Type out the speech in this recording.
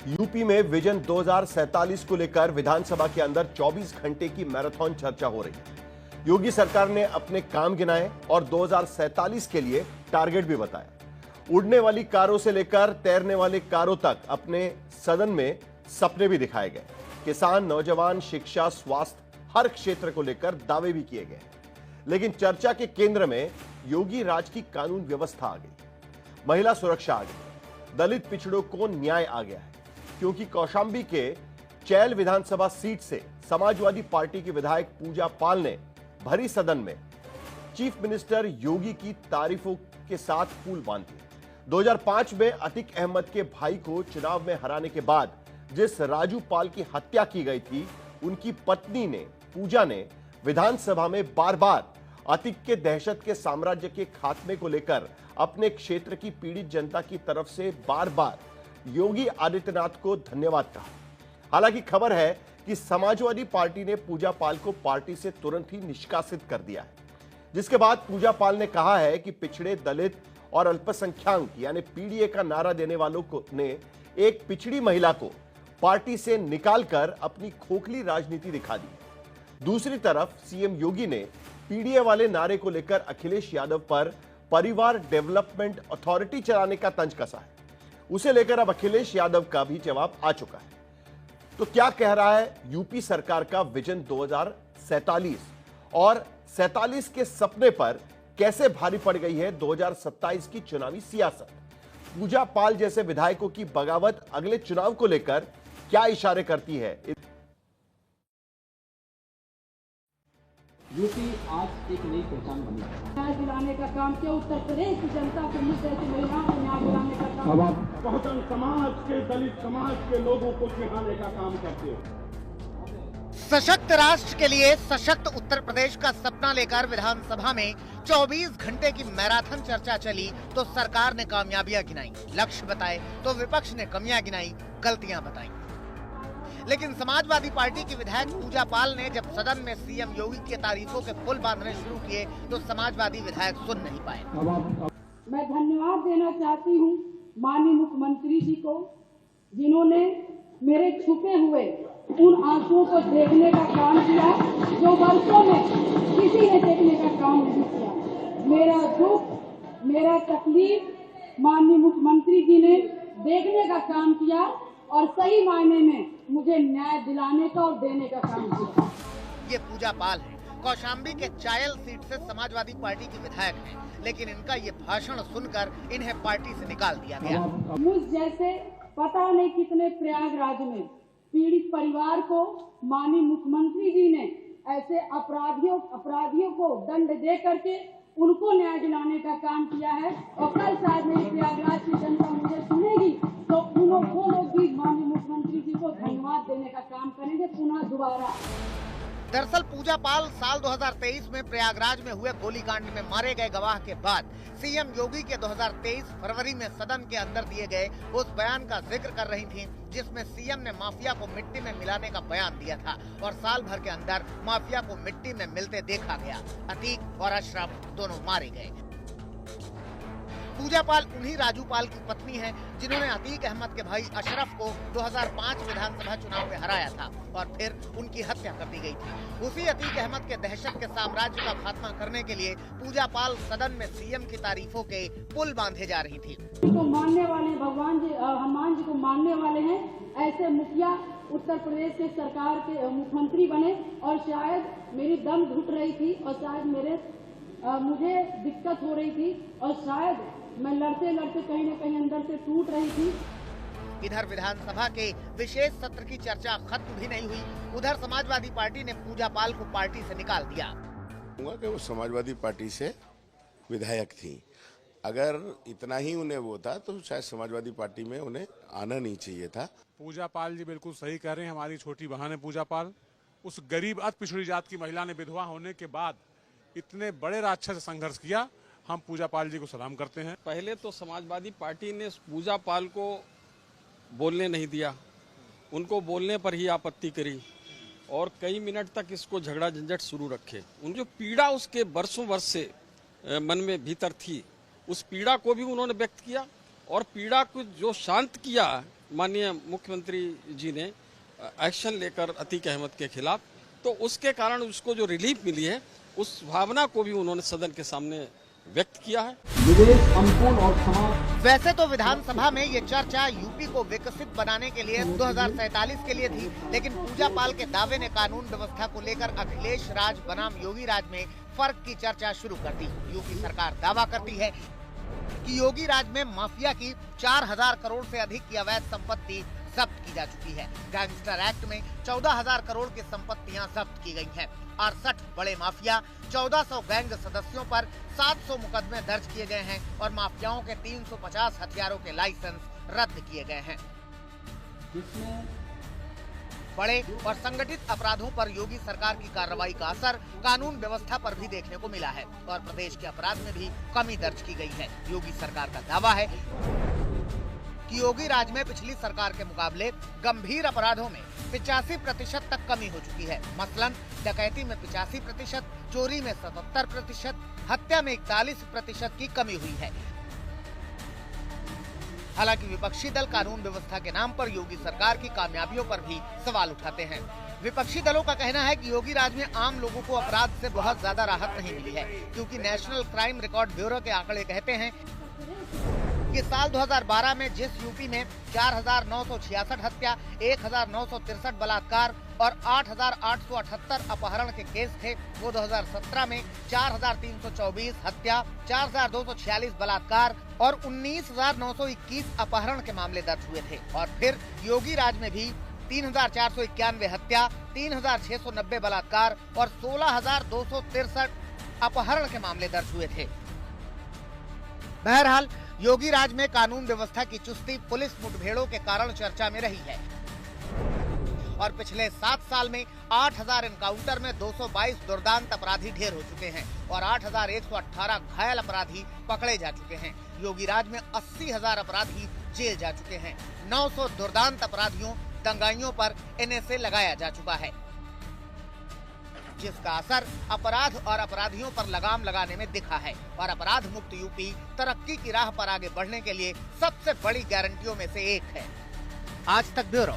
UP में vision 2047 को लेकर विधानसभा के अंदर 24 घंटे की मैराथन चर्चा हो रही है। योगी सरकार ने अपने काम गिनाए और 2047 के लिए टारगेट भी बताया। उड़ने वाली कारों से लेकर तैरने वाली कारों तक अपने सदन में सपने भी दिखाए गए। किसान, नौजवान, शिक्षा, स्वास्थ्य, हर क्षेत्र को लेकर दावे भी किए गए। लेकिन चर्चा के केंद्र में योगी राज की कानून व्यवस्था आ गई, महिला सुरक्षा आ गई, दलित पिछड़ों को न्याय आ गया है, क्योंकि कौशांबी के चैल विधानसभा सीट से समाजवादी पार्टी की विधायक पूजा पाल ने भरी सदन में चीफ मिनिस्टर योगी की तारीफों के साथ फूल बांध दिए। 2005 में अतीक अहमद के भाई को चुनाव में हराने के बाद जिस राजू पाल की हत्या की गई थी, उनकी पत्नी ने, पूजा ने, विधानसभा में बार बार अतीक के दहशत के साम्राज्य के खात्मे को लेकर अपने क्षेत्र की पीड़ित जनता की तरफ से बार बार योगी आदित्यनाथ को धन्यवाद कहा। हालांकि खबर है कि समाजवादी पार्टी ने पूजा पाल को पार्टी से तुरंत ही निष्कासित कर दिया है, जिसके बाद पूजा पाल ने कहा है कि पिछड़े, दलित और अल्पसंख्यक यानी पीडीए का नारा देने वालों को ने एक पिछड़ी महिला को पार्टी से निकालकर अपनी खोखली राजनीति दिखा दी। दूसरी तरफ सीएम योगी ने पीडीए वाले नारे को लेकर अखिलेश यादव पर परिवार डेवलपमेंट अथॉरिटी चलाने का तंज कसा है। उसे लेकर अब अखिलेश यादव का भी जवाब आ चुका है। तो क्या कह रहा है यूपी सरकार का विजन 2047 और 47 के सपने पर कैसे भारी पड़ गई है 2027 की चुनावी सियासत? पूजा पाल जैसे विधायकों की बगावत अगले चुनाव को लेकर क्या इशारे करती है? यूपी आज एक नई पहचान बनी है। न्याय दिलाने का काम किया उत्तर प्रदेश की जनता को, मुद्दे की महिलाओं को न्याय दिलाने का काम। बहुजन समाज के, दलित समाज के लोगों को चिढ़ाने का काम करते हो। सशक्त राष्ट्र के लिए सशक्त उत्तर प्रदेश का सपना लेकर विधानसभा में 24 घंटे की मैराथन चर्चा चली तो सरकार ने कामयाबियां गिनाई, लक्ष्य बताए तो विपक्ष ने कमियां गिनाई, गलतियां बताई। लेकिन समाजवादी पार्टी की विधायक पूजा पाल ने जब सदन में सीएम योगी की तारीफों के पुल बांधने शुरू किए तो समाजवादी विधायक सुन नहीं पाए। मैं धन्यवाद देना चाहती हूँ माननीय मुख्यमंत्री जी को, जिन्होंने मेरे छुपे हुए उन आंसुओं को देखने का काम किया जो वर्षों में किसी ने देखने का काम नहीं किया। मेरा दुख, मेरा तकलीफ माननीय मुख्यमंत्री जी ने देखने का काम किया और सही मायने में मुझे न्याय दिलाने का और देने का काम किया। ये पूजा पाल है, कौशांबी के चायल सीट से समाजवादी पार्टी की विधायक हैं, लेकिन इनका ये भाषण सुनकर इन्हें पार्टी से निकाल दिया गया। मुझ जैसे पता नहीं कितने प्रयागराज में पीड़ित परिवार को माननीय मुख्यमंत्री जी ने ऐसे अपराधियों को दंड दे करके उनको न्याय दिलाने का काम किया है। और कल शायद मेरी प्रयागराज की जनता मुझे सुनेगी तो वो लोग भी माननीय मुख्यमंत्री जी को धन्यवाद देने का काम करेंगे पुनः दोबारा। दरअसल पूजा पाल साल 2023 में प्रयागराज में हुए गोलीकांड में मारे गए गवाह के बाद सीएम योगी के 2023 फरवरी में सदन के अंदर दिए गए उस बयान का जिक्र कर रही थीं, जिसमें सीएम ने माफिया को मिट्टी में मिलाने का बयान दिया था और साल भर के अंदर माफिया को मिट्टी में मिलते देखा गया। अतीक और अशरफ दोनों मारे गए। पूजा पाल उन्हीं राजू पाल की पत्नी हैं, जिन्होंने अतीक अहमद के भाई अशरफ को 2005 विधानसभा चुनाव में हराया था और फिर उनकी हत्या कर दी गई थी। उसी अतीक अहमद के दहशत के साम्राज्य का खात्मा करने के लिए पूजा पाल सदन में सीएम की तारीफों के पुल बांधे जा रही थी। तो मानने वाले भगवान जी, हनुमान जी को मानने वाले हैं, ऐसे मुखिया उत्तर प्रदेश के सरकार के मुख्यमंत्री बने और शायद मेरी दम घुट रही थी और शायद मुझे दिक्कत हो रही थी और शायद मैं लड़ते लड़ते कहीं न कहीं अंदर से टूट रही थी। इधर विधानसभा के विशेष सत्र की चर्चा खत्म भी नहीं हुई। उधर समाजवादी पार्टी ने पूजा पाल को पार्टी से निकाल दिया। कि वो समाजवादी पार्टी से विधायक थी, अगर इतना ही उन्हें वो था तो शायद समाजवादी पार्टी में उन्हें आना नहीं चाहिए था। पूजा पाल जी बिल्कुल सही कह रहे हैं। हमारी छोटी बहन है पूजा पाल। उस गरीब अति पिछड़ी जात की महिला ने विधवा होने के बाद इतने बड़े राक्षस से संघर्ष किया। हम पूजा पाल जी को सलाम करते हैं। पहले तो समाजवादी पार्टी ने पूजा पाल को बोलने नहीं दिया, उनको बोलने पर ही आपत्ति करी और कई मिनट तक इसको झगड़ा झंझट शुरू रखे। उन जो पीड़ा उसके वर्षों वर्ष से मन में भीतर थी, उस पीड़ा को भी उन्होंने व्यक्त किया और पीड़ा को जो शांत किया माननीय मुख्यमंत्री जी ने एक्शन लेकर अतीक अहमद के खिलाफ, तो उसके कारण उसको जो रिलीफ मिली है उस भावना को भी उन्होंने सदन के सामने व्यक्त किया है। वैसे तो विधानसभा में ये चर्चा यूपी को विकसित बनाने के लिए 2047 के लिए थी, लेकिन पूजा पाल के दावे ने कानून व्यवस्था को लेकर अखिलेश राज बनाम योगी राज में फर्क की चर्चा शुरू कर दी। यूपी सरकार दावा करती है कि योगी राज में माफिया की 4000 करोड़ से अधिक की अवैध संपत्ति जब्त की जा चुकी है। गैंगस्टर एक्ट में 14000 करोड़ की संपत्तियां जब्त की गई हैं। 68 बड़े माफिया, 1400 गैंग सदस्यों पर 700 मुकदमे दर्ज किए गए हैं और माफियाओं के 350 हथियारों के लाइसेंस रद्द किए गए हैं। बड़े और संगठित अपराधों पर योगी सरकार की कार्रवाई का असर कानून व्यवस्था पर भी देखने को मिला है और प्रदेश के अपराध में भी कमी दर्ज की गई है। योगी सरकार का दावा है कि योगी राज में पिछली सरकार के मुकाबले गंभीर अपराधों में 85% तक कमी हो चुकी है। मसलन डकैती में 85%, चोरी में 77%, हत्या में 41% की कमी हुई है। हालांकि विपक्षी दल कानून व्यवस्था के नाम पर योगी सरकार की कामयाबियों पर भी सवाल उठाते हैं। विपक्षी दलों का कहना है कि योगी राज में आम लोगों को अपराध से बहुत ज्यादा राहत नहीं मिली है, क्योंककि नेशनल क्राइम रिकॉर्ड ब्यूरो के आंकड़े कहते हैं कि साल 2012 में जिस यूपी में 4966 हत्या, 1963 बलात्कार और 8878 अपहरण के केस थे, वो 2017 में 4324 हत्या, 4246 बलात्कार और 19921 अपहरण के मामले दर्ज हुए थे। और फिर योगी राज में भी 3491 हत्या, 3690 बलात्कार और 16263 अपहरण के मामले दर्ज हुए थे। बहरहाल योगी राज में कानून व्यवस्था की चुस्ती पुलिस मुठभेड़ों के कारण चर्चा में रही है और पिछले 7 साल में 8000 एनकाउंटर में 222 दुर्दांत अपराधी ढेर हो चुके हैं और 8118 घायल अपराधी पकड़े जा चुके हैं। योगी राज में 80,000 अपराधी जेल जा चुके हैं। 900 दुर्दांत अपराधियों, दंगाइयों पर NSA लगाया जा चुका है, जिसका असर अपराध और अपराधियों पर लगाम लगाने में दिखा है और अपराध मुक्त यूपी तरक्की की राह पर आगे बढ़ने के लिए सबसे बड़ी गारंटियों में से एक है। आज तक ब्यूरो।